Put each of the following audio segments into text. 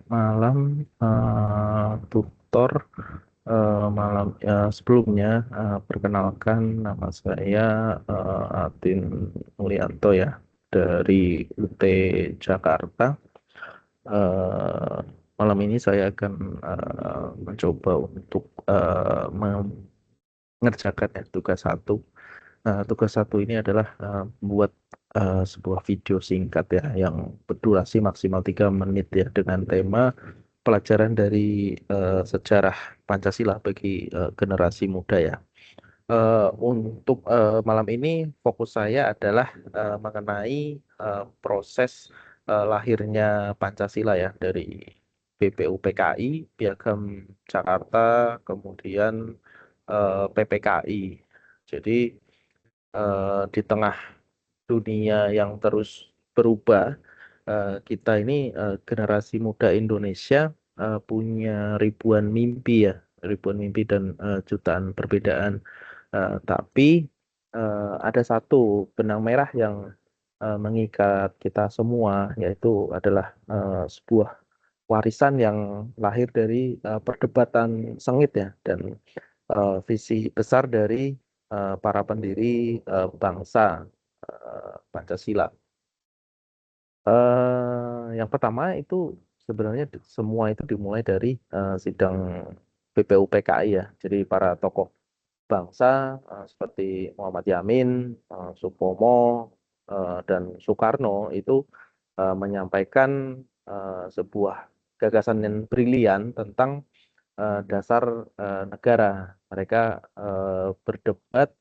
malam, tutor. Malam sebelumnya, perkenalkan nama saya Atin Mulyanto ya, dari UT Jakarta. Eh, Malam ini saya akan mencoba untuk mengerjakan tugas satu. Tugas satu ini adalah membuat sebuah video singkat ya, yang berdurasi maksimal 3 menit ya, dengan tema pelajaran dari sejarah Pancasila bagi generasi muda ya. Untuk malam ini fokus saya adalah mengenai proses lahirnya Pancasila ya, dari BPUPKI, Piagam Jakarta, kemudian PPKI. Jadi di tengah dunia yang terus berubah, kita ini generasi muda Indonesia punya ribuan mimpi ya, ribuan mimpi dan jutaan perbedaan. Tapi ada satu benang merah yang mengikat kita semua, yaitu adalah sebuah warisan yang lahir dari perdebatan sengit ya, dan visi besar dari para pendiri bangsa Pancasila. Yang pertama itu sebenarnya semua itu dimulai dari sidang BPUPKI ya. Jadi para tokoh bangsa seperti Muhammad Yamin, Supomo, dan Soekarno itu menyampaikan sebuah gagasan yang brilian tentang dasar negara. Mereka berdebat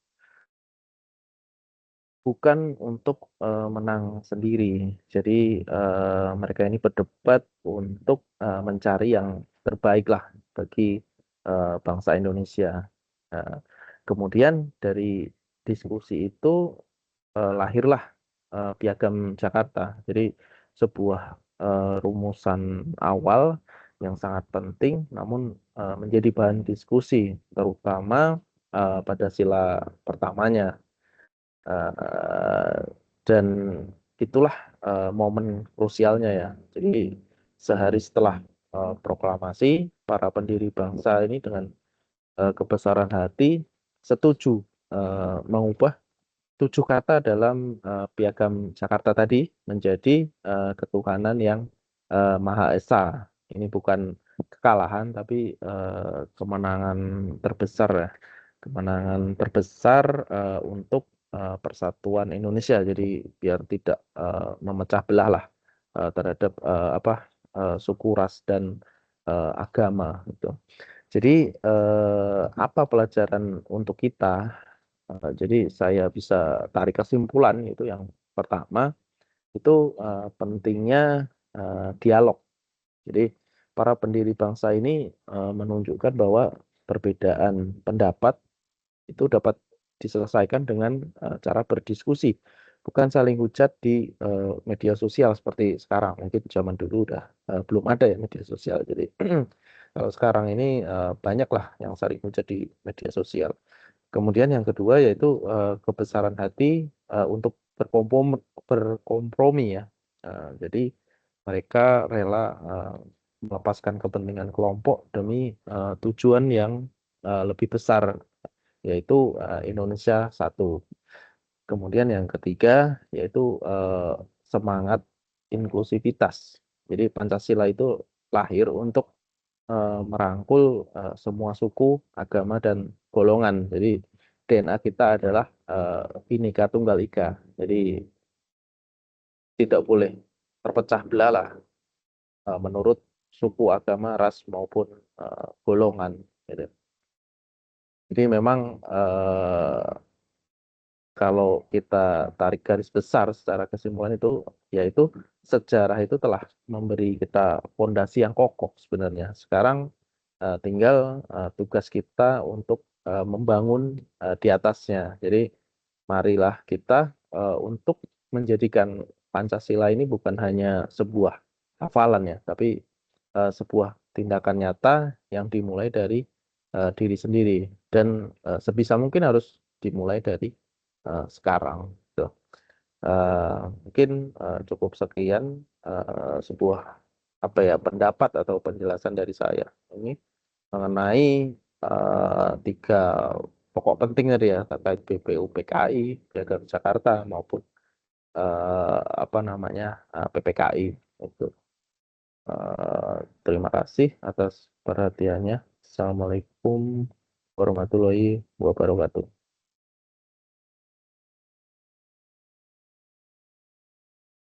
bukan untuk menang sendiri. Jadi mereka ini berdebat untuk mencari yang terbaik lah bagi bangsa Indonesia. Nah, kemudian dari diskusi itu lahirlah Piagam Jakarta. Jadi sebuah rumusan awal yang sangat penting, namun menjadi bahan diskusi, terutama pada sila pertamanya. Eh, dan itulah momen krusialnya ya. Jadi sehari setelah proklamasi, para pendiri bangsa ini dengan kebesaran hati setuju mengubah 7 kata dalam Piagam Jakarta tadi menjadi ketuhanan yang Maha Esa. Ini bukan kekalahan, tapi kemenangan terbesar ya. Kemenangan terbesar untuk persatuan Indonesia. Jadi biar tidak memecah belah lah terhadap suku, ras, dan agama gitu. Jadi apa pelajaran untuk kita? Jadi saya bisa tarik kesimpulan itu, yang pertama itu pentingnya dialog. Jadi para pendiri bangsa ini menunjukkan bahwa perbedaan pendapat itu dapat diselesaikan dengan cara berdiskusi, bukan saling hujat di media sosial seperti sekarang. Mungkin zaman dulu udah belum ada ya media sosial. Jadi kalau sekarang ini banyaklah yang saling hujat di media sosial. Kemudian yang kedua yaitu kebesaran hati untuk berkompromi ya. Jadi mereka rela melepaskan kepentingan kelompok demi tujuan yang lebih besar, yaitu Indonesia satu. Kemudian yang ketiga yaitu semangat inklusivitas. Jadi Pancasila itu lahir untuk merangkul semua suku, agama, dan golongan. Jadi DNA kita adalah Bhinneka Tunggal Ika. Jadi tidak boleh terpecah belah lah menurut suku, agama, ras, maupun golongan. Gitu. Jadi memang kalau kita tarik garis besar secara kesimpulan itu, yaitu sejarah itu telah memberi kita fondasi yang kokoh sebenarnya. Sekarang tinggal tugas kita untuk membangun di atasnya. Jadi marilah kita untuk menjadikan Pancasila ini bukan hanya sebuah hafalan ya, tapi sebuah tindakan nyata yang dimulai dari diri sendiri, dan sebisa mungkin harus dimulai dari sekarang. Gitu. Mungkin cukup sekian sebuah pendapat atau penjelasan dari saya ini mengenai tiga pokok penting tadi ya terkait BPUPKI, Piagam Jakarta maupun PPKI. Itu. Terima kasih atas perhatiannya. Assalamualaikum warahmatullahi wabarakatuh.